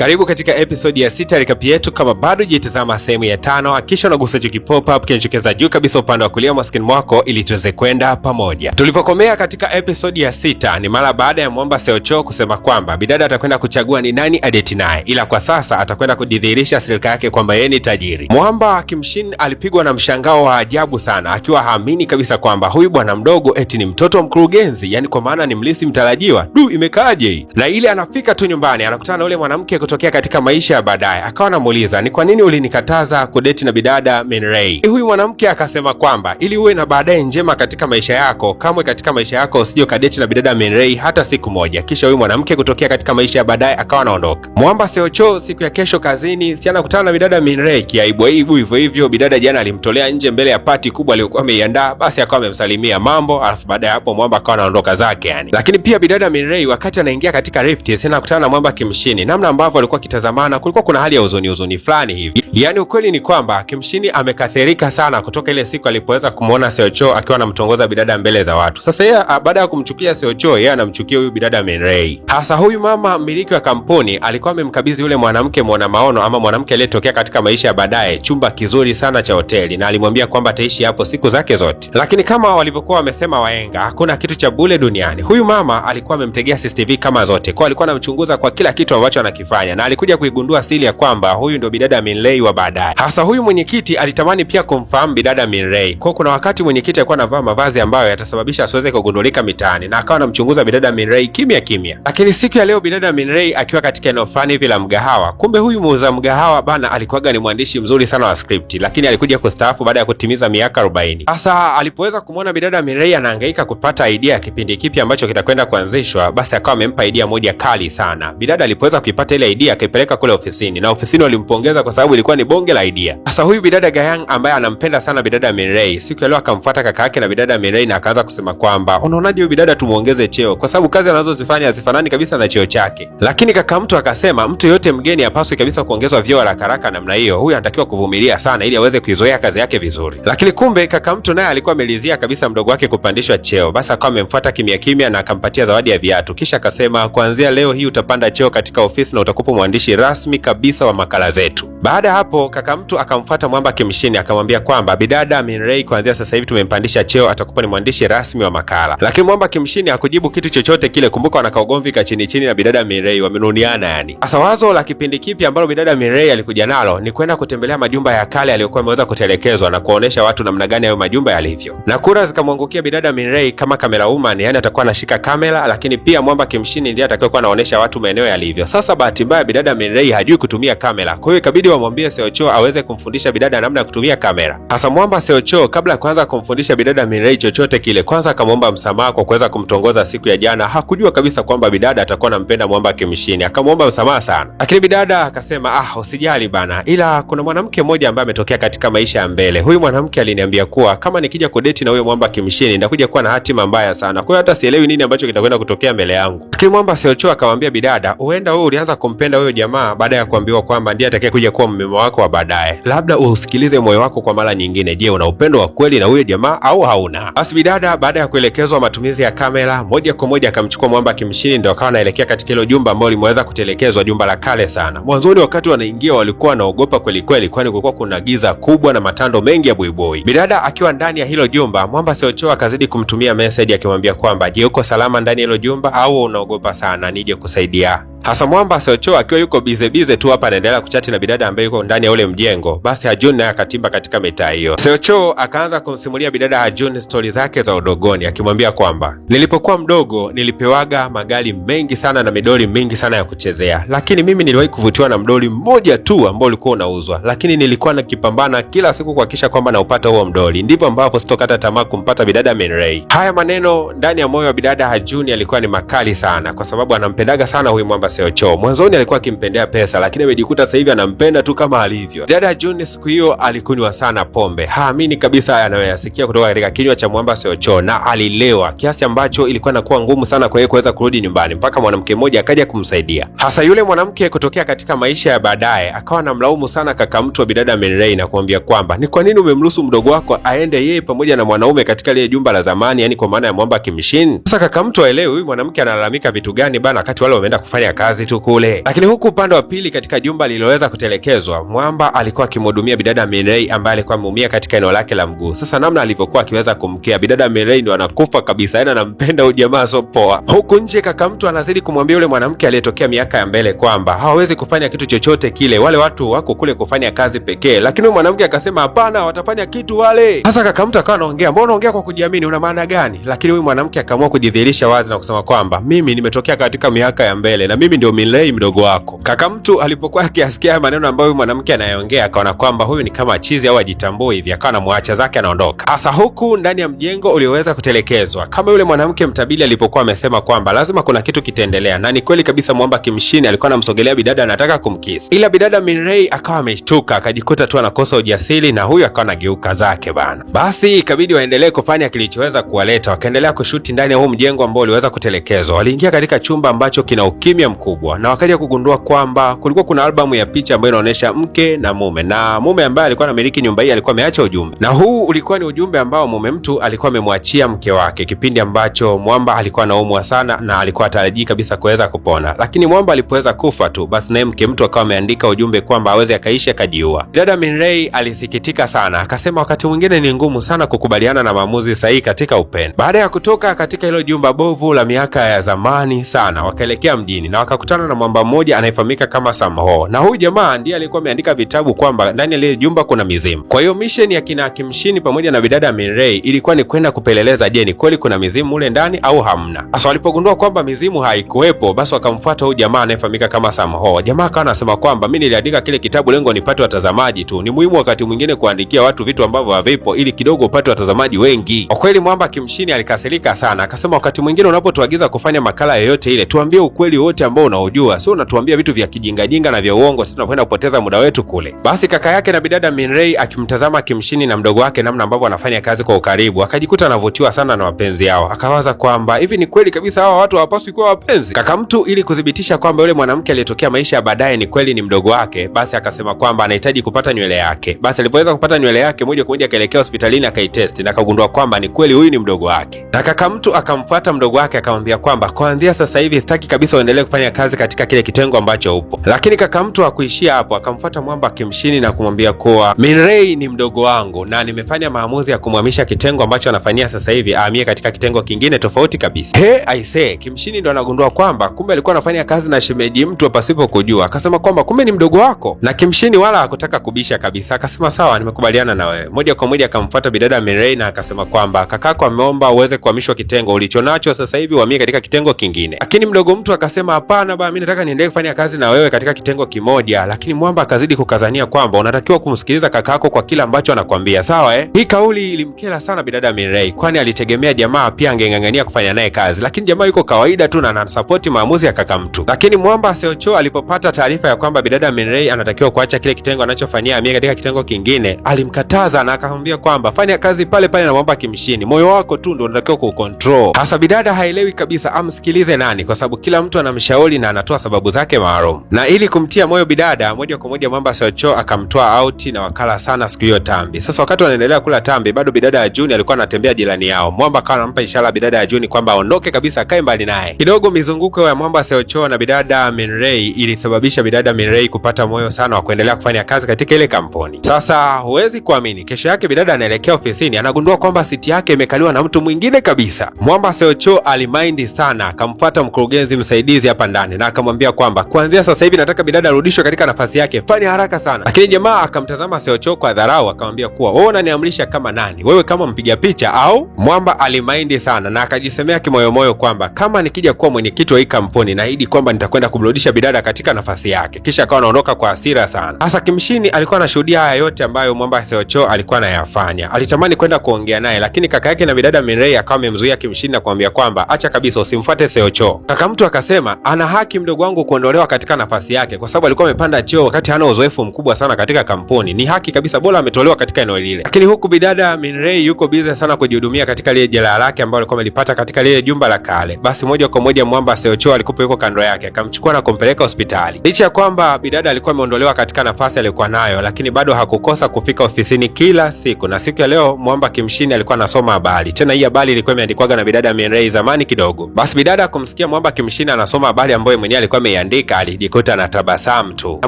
Karibu katika episodi ya 6 recap yetu. Kama bado hujatazama sehemu ya 5, hakikisha unagusa hicho kipop up kinachokeza juu kabisa upande wa kulia mwa screen mwako ili tuweze kwenda pamoja. Tulipokomea katika episodi ya 6 ni mara baada ya Mwamba Seocho kusema kwamba bidada atakwenda kuchagua ni nani adeti naye, ila kwa sasa atakwenda kudhihirisha silika yake kwamba yeye ni tajiri. Mwamba Kim Shin alipigwa na mshangao wa ajabu sana, akiwa haamini kabisa kwamba huyu bwana mdogo eti ni mtoto wa mkurugenzi, yani kwa maana ni mlisi mtarajiwa. Imekaaje hii? Na ile anafika tu nyumbani anakutana na yule mwanamke kutokea katika maisha ya baadaye, akawa anamuuliza, ni kwa nini ulinikataza kudeti na bidada Min Rae? Huyu mwanamke akasema kwamba ili uwe na baadaye njema katika maisha yako, kamwe katika maisha yako usije kadeti na bidada Min Rae hata siku moja. Kisha huyu mwanamke kutokea katika maisha ya baadaye akawa anaondoka. Mwamba Seocho siku ya kesho kazini, si anakutana na bidada Min Rae kiaibu hivyo hivyo. Bidada jana alimtolea nje mbele ya pati kubwa aliyokuwa ameiandaa, basi akawa amemsalimia mambo, alafu baada ya hapo Mwamba akawa anaondoka zake yani. Lakini pia bidada Min Rae wakati anaingia katika lift, si anakutana na Mwamba Kim Shin, namna ambavyo alikuwa kitazamana kulikuwa kuna hali ya huzuni fulani hivi. Yaani ukweli ni kwamba Kim Shin amekathirika sana kutoka ile siku alipoweza kumuona Seocho akiwa anamtongoza bidada mbele za watu. Sasa yeye baada ya kumchukia Seocho, yeye anamchukia huyu bidada Min Rae. Hasa huyu mama mmiliki wa kampuni alikuwa amemkabidhi yule mwanamke muona maono ama mwanamke aliyetokea katika maisha ya baadaye chumba kizuri sana cha hoteli, na alimwambia kwamba ataishi hapo siku zake zote. Lakini kama walivyokuwa wamesema wahenga, hakuna kitu cha bure duniani. Huyu mama alikuwa amemtegea CCTV kama zote, kwa alikuwa anamchunguza kwa kila kitu ambacho anakifanya, na alikuja kuigundua siri ya kwamba huyu ndio bidada Min Rae wa baadaye. Hasa huyu mwenyekiti alitamani pia kumfahamu bidada Min Rae. Kwa kuna wakati mwenyekiti alikuwa anavaa mavazi ambayo yatasababisha asiweze kugundulika mitaani, na akawa anamchunguza bidada Min Rae kimya. Lakini siku ya leo bidada Min Rae akiwa katika eneo fulani hivi la mgahawa, kumbe huyu muuza mgahawa bana alikuwaga ni mwandishi mzuri sana wa script, lakini alikuja kustaafu baada ya kutimiza miaka 40. Hasa alipoweza kumwona bidada Min Rae anahangaika kupata idea ya kipindi kipi ambacho kitakwenda kuanzishwa, basi akawa amempa idea moja kali sana. Bidada alipoweza kuipata ile idea akaipeleka kule ofisini, na ofisini walimpongeza kwa sababu ilikuwa ni bonge la idea. Sasa huyu bidada Gayang ambaye anampenda sana bidada Min Rae, siku ya leo akamfuata kaka yake na bidada Min Rae na akaanza kusema kwamba unaonaje huyu bidada tumuongeze cheo, kwa sababu kazi anazozifanya hazifanani kabisa na cheo chake. Lakini kaka mtu akasema mtu yote mgeni hapaswi kabisa kuongezwa vyeo haraka namna hiyo, huyu anatakiwa kuvumilia sana ili aweze kuizoea kazi yake vizuri. Lakini kumbe kaka mtu naye alikuwa amelizia kabisa mdogo wake kupandishwa cheo, basi akawa amemfuata kimya na akampatia zawadi ya viatu, kisha akasema kuanzia leo hii utapanda cheo katika ofisi na utakuwa mwandishi rasmi kabisa wa makala zetu. Baada ya hapo kaka mtu akamfuata Mwamba Kim Shin akamwambia kwamba bidada Min Rae kuanzia sasa hivi tumempandisha cheo, atakuwa ni mwandishi rasmi wa makala. Lakini Mwamba Kim Shin hakujibu kitu chochote kile. Kumbuka wanakaugomvi ka chini na bidada Min Rae, wamenuniana yani. Sasa wazo la kipindi kipi ambalo bidada Min Rae alikuja nalo ni kwenda kutembelea majumba ya kale aliyokuwa ameweza kutelekezwa na kuonesha watu namna gani hayo majumba yalivyo. Na kura zikamwangukia bidada Min Rae kama kamera woman, yani atakuwa anashika kamera, lakini pia Mwamba Kim Shin ndiye atakayokuwa anaonesha watu maeneo yalivyo. Sasa bahati mbaya bidada Min Rae hajui kutumia kamera, kwa hiyo ikabidi wamwambie Seocho aweze kumfundisha bidada namna ya kutumia kamera. Hasa Mwamba Seocho kabla ya kuanza kumfundisha bidada Min Rae chochote kile, kwanza akamwomba msamaha kwa kuweza kumtongoza siku ya jana. Hakujua kabisa kwamba bidada atakuwa anampenda Mwamba Kim Shin, akamwomba msamaha sana. Lakini bidada akasema usijali bana, ila kuna mwanamke mmoja ambaye ametokea katika maisha ya mbele. Huyu mwanamke aliniambia kuwa kama nikija kudeti na huyo Mwamba Kim Shin nitakuja kuwa na hatima mbaya sana, kwa hiyo hata sielewi nini ambacho kitakwenda kutokea mbele yangu. Lakini Mwamba Seocho akamwambia bidada, huenda wewe ulianza kumpenda huyo jamaa baada ya kuambiwa kwamba ndiye atakaye kuja kuwa mume wako wa baadaye. Labda usikilize moyo wako kwa mara nyingine. Je, una upendo wa kweli na huyo jamaa au hauna? Basi bidada baada ya kuelekezwa matumizi ya kamera, moja kwa moja akamchukua Mwamba Kim Shin, ndio akawa anaelekea katika hilo jumba ambalo limeweza kutelekezwa, jumba la kale sana. Mwanzoni wakati wanaingia walikuwa wanaogopa kweli, kwani kulikuwa kuna giza kubwa na matando mengi ya buibui. Bidada akiwa ndani ya hilo jumba, Mwamba Seocho akazidi kumtumia message akimwambia kwamba je, uko salama ndani ya hilo jumba au unaogopa sana nije kusaidia? Hasa Mwamba Seocho akiwa yuko bize tu hapa anaendelea kuchati na bidada ambaye yuko ndani ya ule mjengo, basi Hajun naye akatimba katika mitaa hiyo. Seocho akaanza kumsimulia bidada Hajun stori zake za udogoni, akimwambia kwamba nilipokuwa mdogo nilipewaga magari mengi sana na midoli mingi sana ya kuchezea, lakini mimi niliwahi kuvutiwa na mdoli mmoja tu ambao ulikuwa unauzwa, lakini nilikuwa nikipambana kila siku kuhakikisha kwamba naupata huo mdoli. Ndivyo ambavyo sitokata tamaa kumpata bidada Min Rae. Haya maneno ndani ya moyo wa bidada Hajun yalikuwa ni makali sana, kwa sababu anampendaga sana huyu Mwamba Seocho. Mwanzoni alikuwa akimpendea pesa, lakini amejikuta sasa hivi anampenda tu kama alivyo. Dada June siku hiyo alikunywa sana pombe, haamini kabisa anayoyasikia kutoka katika kinywa cha Mwamba Seocho, na alilewa kiasi ambacho ilikuwa inakuwa ngumu sana kwa yeye kuweza kurudi nyumbani, mpaka mwanamke mmoja akaja kumsaidia. Hasa yule mwanamke kutokea katika maisha ya baadaye akawa anamlaumu sana kaka mtu wa bidada Min Rae na kumwambia kwamba ni kwa nini umemruhusu mdogo wako aende yeye pamoja na mwanaume katika lile jumba la zamani, yani kwa maana ya Mwamba Kim Shin. Sasa kaka mtu aelewe huyu mwanamke analalamika vitu gani bana, wakati wale wameenda kufanya kazi tu kule. Lakini huku upande wa pili katika jumba lililoweza kutelekezwa, Mwamba alikuwa akimhudumia bidada Mirei ambaye alikuwa ameumia katika eneo lake la mguu. Sasa namna alivyokuwa akiweza kumkea bidada Mirei ndio anakufa kabisa, yaani anampenda huyu jamaa so poa. Huku nje kaka mtu anazidi kumwambia yule mwanamke aliyetokea miaka ya mbele kwamba hawawezi kufanya kitu chochote kile, wale watu wako kule kufanya kazi pekee. Lakini yule mwanamke akasema hapana, watafanya kitu wale. Sasa kaka mtu akawa anaongea, mbona unaongea kwa kujiamini, una maana gani? Lakini huyu mwanamke akaamua kujidhihirisha wazi na kusema kwamba mimi nimetokea katika miaka ya mbele na mimi ndio Mirei mdogo wako. Kaka mtu alipokuwa akiasikia maneno ambayo huyu mwanamke anayeongea akaona kwamba huyu ni kama chizi au ajitambue hivi, akawa anamwacha zake anaondoka. Hasa huku ndani ya mjengo ulioweza kutelekezwa, kama yule mwanamke mtabili alipokuwa amesema kwamba lazima kuna kitu kitaendelea, na ni kweli kabisa. Mwamba kimshini alikuwa anamsogelea bidada anataka kumkisi, ila bidada Mirei akawa ameshtuka, akajikuta tu anakosa ujasiri na huyu akawa anageuka zake bana. Basi ikabidi waendelee kufanya kilichoweza kuwaleta, wakaendelea kushuti ndani ya huu mjengo ambao uliweza kutelekezwa. Waliingia katika chumba ambacho kina ukimya mkubwa na wakaja kugundua kwamba kulikuwa kuna albamu ya picha ambayo inaonyesha mke na mume, na mume ambaye alikuwa anamiliki nyumba hii alikuwa ameacha ujumbe, na huu ulikuwa ni ujumbe ambao mume mtu alikuwa amemwachia mke wake kipindi ambacho Mwamba alikuwa anaumwa sana na alikuwa atarajii kabisa kuweza kupona. Lakini Mwamba alipoweza kufa tu, basi naye mke mtu akawa ameandika ujumbe kwamba aweze akaishi akajiua. Dada Mirei alisikitika sana, akasema wakati mwingine ni ngumu sana kukubaliana na maamuzi sahihi katika upendo. Baada ya kutoka katika hilo jumba bovu la miaka ya zamani sana, wakaelekea mjini na wakakutana na mwamba mmoja anayefahamika kama Samho, na huyu jamaa ndiye alikuwa ameandika vitabu kwamba ndani ya lile jumba kuna mizimu. Kwa hiyo mission ya kina Kimshini pamoja na bidada Mirei ilikuwa ni kwenda kupeleleza, je, ni kweli kuna mizimu mule ndani au hamna. Sasa walipogundua kwamba mizimu haikuwepo, basi wakamfuata huyu jamaa anayefahamika kama Samho. Jamaa akawa anasema kwamba mimi niliandika kile kitabu lengo nipate watazamaji tu, ni muhimu wakati mwingine kuandikia watu vitu ambavyo havipo ili kidogo upate watazamaji wengi. Kwa kweli Mwamba Kimshini alikasirika sana, akasema wakati mwingine unapotuagiza kufanya makala yoyote ile, tuambie ukweli wote ambao unaojua, sio unatuambia vitu vya kijingajinga na vya uongo, sisi tunakwenda kupoteza muda wetu kule. Basi kaka yake na bidada Mirei akimtazama Kimshini na mdogo wake namna ambavyo wanafanya kazi kwa ukaribu, akajikuta anavutiwa sana na wapenzi yao. Akawaza kwamba hivi ni kweli kabisa hawa watu hawapaswi kuwa wapenzi. Kaka mtu ili kudhibitisha kwamba yule mwanamke aliyetokea maisha ya baadaye ni kweli ni mdogo wake, basi akasema kwamba anahitaji kupata nywele yake. Basi alipoweza kupata nywele yake, moja kwa moja akaelekea hospitalini akaitest na akagundua kwamba ni kweli huyu ni mdogo wake. Na kaka mtu akamfuata mdogo wake akamwambia kwamba kuanzia sasa hivi sitaki kabisa uendelee kufanya kazi katika kile kitengo ambacho upo. Lakini kaka mtu hakuishia hapo, akamfuata Mwamba Kimshini na kumwambia kuwa Mirei ni mdogo wangu na nimefanya maamuzi ya kumhamisha kitengo ambacho anafanyia sasa hivi ahamie katika kitengo kingine tofauti kabisa. Aisee, Kimshini ndo anagundua kwamba kumbe alikuwa anafanya kazi na shemeji mtu pasipo kujua. Akasema kwamba kumbe ni mdogo wako, na Kimshini wala hakutaka kubisha kabisa, akasema sawa, nimekubaliana na wewe. Moja kwa moja akamfuata bidada Mirei na akasema kwamba kakako ameomba uweze kuhamishwa kitengo ulichonacho sasa hivi uhamie katika kitengo kingine. Lakini mdogo mtu akasema hapana baba, mimi nataka niendelee kufanya kazi na wewe katika kitengo kimoja. Lakini Mwamba akazidi kukazania kwamba unatakiwa kumsikiliza kakako kwa kila ambacho anakwambia, sawa Hii kauli ilimkera sana bidada Mirei, kwani alitegemea jamaa pia angeng'ang'ania kufanya naye kazi, lakini jamaa yuko kawaida tu na anasapoti maamuzi ya kaka mtu. Lakini Mwamba Seocho alipopata taarifa ya kwamba bidada Mirei anatakiwa kuacha kile kitengo anachofanyia amie katika kitengo kingine, alimkataza na akamwambia kwamba fanya kazi pale pale na Mwamba Kimshini, moyo wako tu ndio unatakiwa kucontrol. Hasa bidada haelewi kabisa amsikilize nani, kwa sababu kila mtu anamshauri na anatoa sababu zake maalum. Na ili kumtia moyo bidada, moja kwa moja Mwamba Seocho akamtoa out na wakala sana siku hiyo tambi. Sasa wakati wanaendelea kula tambi, bado bidada ya Juni alikuwa anatembea jirani yao. Mwamba akawa anampa ishara bidada ya Juni kwamba aondoke kabisa, akae mbali naye. Kidogo mizunguko ya Mwamba Seocho na bidada Mirei ilisababisha bidada Mirei kupata moyo sana wa kuendelea kufanya kazi katika ile kampuni. Sasa huwezi kuamini, kesho yake bidada anaelekea ofisini, anagundua kwamba siti yake imekaliwa na mtu mwingine kabisa. Mwamba Seocho alimaindi sana, akamfuata mkurugenzi msaidizi hapa ndani na akamwambia kwamba kuanzia sasa hivi nataka bidada arudishwe katika nafasi yake, fanya haraka sana. Lakini jamaa akamtazama Seocho kwa dharau, akamwambia kuwa wewe unaniamrisha kama nani? Wewe kama mpiga picha au? Mwamba alimaindi sana na akajisemea kimoyomoyo kwamba kama nikija kuwa mwenyekiti wa hii kampuni naahidi kwamba nitakwenda kumrudisha bidada katika nafasi yake. Kisha akawa anaondoka kwa hasira sana. Hasa Kimshini alikuwa anashuhudia haya yote ambayo Mwamba Seocho alikuwa anayafanya. Alitamani kwenda kuongea naye, lakini kaka yake na bidada Mirei akawa amemzuia Kimshini na kumwambia kwamba acha kabisa, usimfuate Seocho. Kaka mtu akasema ana haki mdogo wangu kuondolewa katika nafasi yake kwa sababu alikuwa amepanda cheo wakati hana uzoefu mkubwa sana katika kampuni. Ni haki kabisa, bora ametolewa katika eneo lile. Lakini huku bidada Mirei yuko busy sana kujihudumia katika lile jela lake ambalo alikuwa amelipata katika lile jumba la kale. Basi moja kwa moja Mwamba Seocho alikuwa yuko kando yake, akamchukua na kumpeleka hospitali. Licha ya kwamba bidada alikuwa ameondolewa katika nafasi aliyokuwa nayo, lakini bado hakukosa kufika ofisini kila siku. Na siku ya leo Mwamba Kimshini alikuwa anasoma habari. Tena hii habari ilikuwa imeandikwaga na bidada Mirei zamani kidogo. Basi bidada kumsikia Mwamba Kimshini anasoma habari ambayo mwenyewe alikuwa ameiandika alijikuta na tabasamu tu, na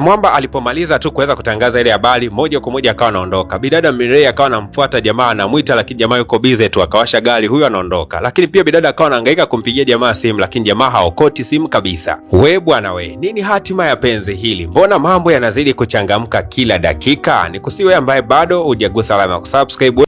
Mwamba alipomaliza tu kuweza kutangaza ile habari, moja kwa moja akawa anaondoka. Bidada Mirei akawa anamfuata jamaa, anamuita lakini jamaa yuko busy tu, akawasha gari, huyo anaondoka. Lakini pia bidada akawa anahangaika kumpigia jamaa simu, lakini jamaa haokoti simu kabisa. We bwana we, nini hatima ya penzi hili? Mbona mambo yanazidi kuchangamka kila dakika? Ni kusiwe ambaye bado hujagusa alama ya kusubscribe